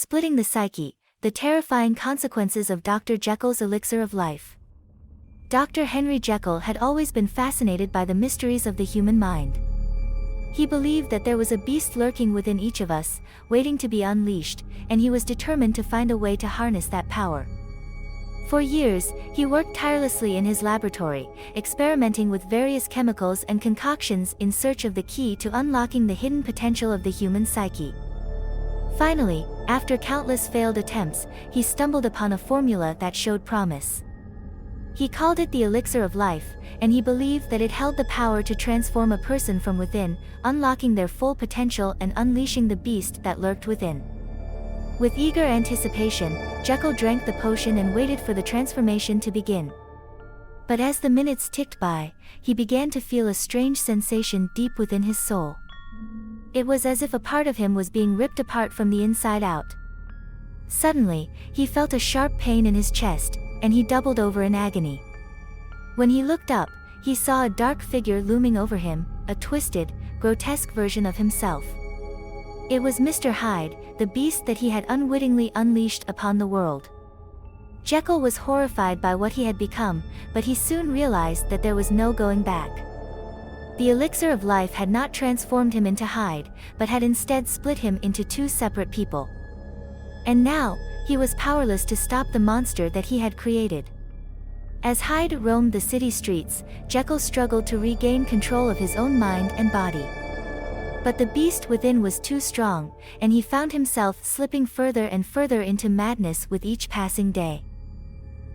Splitting the Psyche, the terrifying consequences of Dr. Jekyll's elixir of life. Dr. Henry Jekyll had always been fascinated by the mysteries of the human mind. He believed that there was a beast lurking within each of us, waiting to be unleashed, and he was determined to find a way to harness that power. For years, he worked tirelessly in his laboratory, experimenting with various chemicals and concoctions in search of the key to unlocking the hidden potential of the human psyche. Finally, after countless failed attempts, he stumbled upon a formula that showed promise. He called it the Elixir of Life, and he believed that it held the power to transform a person from within, unlocking their full potential and unleashing the beast that lurked within. With eager anticipation, Jekyll drank the potion and waited for the transformation to begin. But as the minutes ticked by, he began to feel a strange sensation deep within his soul. It was as if a part of him was being ripped apart from the inside out. Suddenly, he felt a sharp pain in his chest, and he doubled over in agony. When he looked up, he saw a dark figure looming over him, a twisted, grotesque version of himself. It was Mr. Hyde, the beast that he had unwittingly unleashed upon the world. Jekyll was horrified by what he had become, but he soon realized that there was no going back. The elixir of life had not transformed him into Hyde, but had instead split him into two separate people. And now, he was powerless to stop the monster that he had created. As Hyde roamed the city streets, Jekyll struggled to regain control of his own mind and body. But the beast within was too strong, and he found himself slipping further and further into madness with each passing day.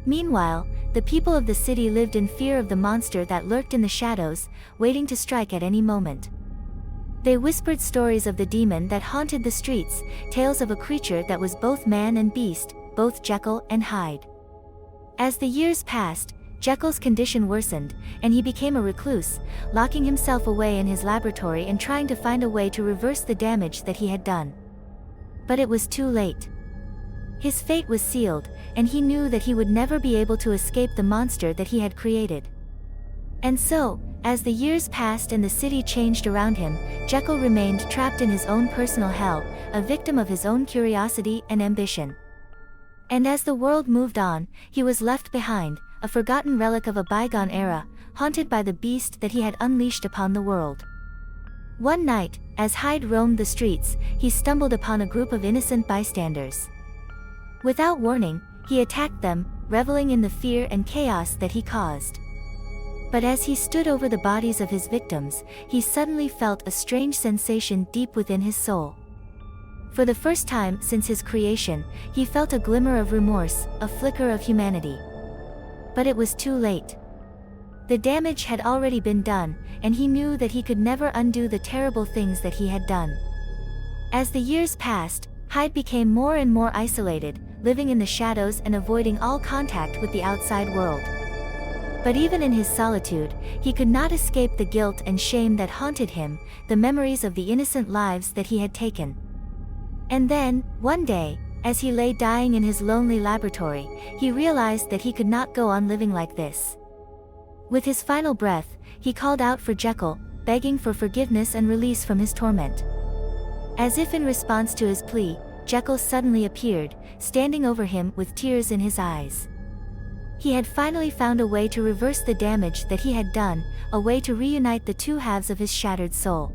Meanwhile, the people of the city lived in fear of the monster that lurked in the shadows, waiting to strike at any moment. They whispered stories of the demon that haunted the streets, tales of a creature that was both man and beast, both Jekyll and Hyde. As the years passed, Jekyll's condition worsened, and he became a recluse, locking himself away in his laboratory and trying to find a way to reverse the damage that he had done. But it was too late. His fate was sealed, and he knew that he would never be able to escape the monster that he had created. And so, as the years passed and the city changed around him, Jekyll remained trapped in his own personal hell, a victim of his own curiosity and ambition. And as the world moved on, he was left behind, a forgotten relic of a bygone era, haunted by the beast that he had unleashed upon the world. One night, as Hyde roamed the streets, he stumbled upon a group of innocent bystanders. Without warning, he attacked them, reveling in the fear and chaos that he caused. But as he stood over the bodies of his victims, he suddenly felt a strange sensation deep within his soul. For the first time since his creation, he felt a glimmer of remorse, a flicker of humanity. But it was too late. The damage had already been done, and he knew that he could never undo the terrible things that he had done. As the years passed, Hyde became more and more isolated, living in the shadows and avoiding all contact with the outside world. But even in his solitude, he could not escape the guilt and shame that haunted him, the memories of the innocent lives that he had taken. And then, one day, as he lay dying in his lonely laboratory, he realized that he could not go on living like this. With his final breath, he called out for Jekyll, begging for forgiveness and release from his torment. As if in response to his plea, Jekyll suddenly appeared, standing over him with tears in his eyes. He had finally found a way to reverse the damage that he had done, a way to reunite the two halves of his shattered soul.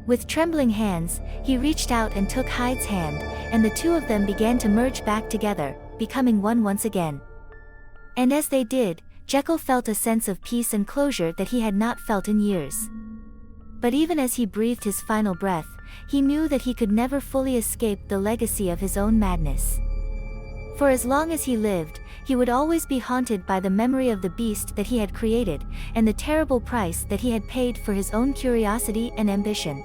With trembling hands, he reached out and took Hyde's hand, and the two of them began to merge back together, becoming one once again. And as they did, Jekyll felt a sense of peace and closure that he had not felt in years. But even as he breathed his final breath, he knew that he could never fully escape the legacy of his own madness. For as long as he lived, he would always be haunted by the memory of the beast that he had created, and the terrible price that he had paid for his own curiosity and ambition.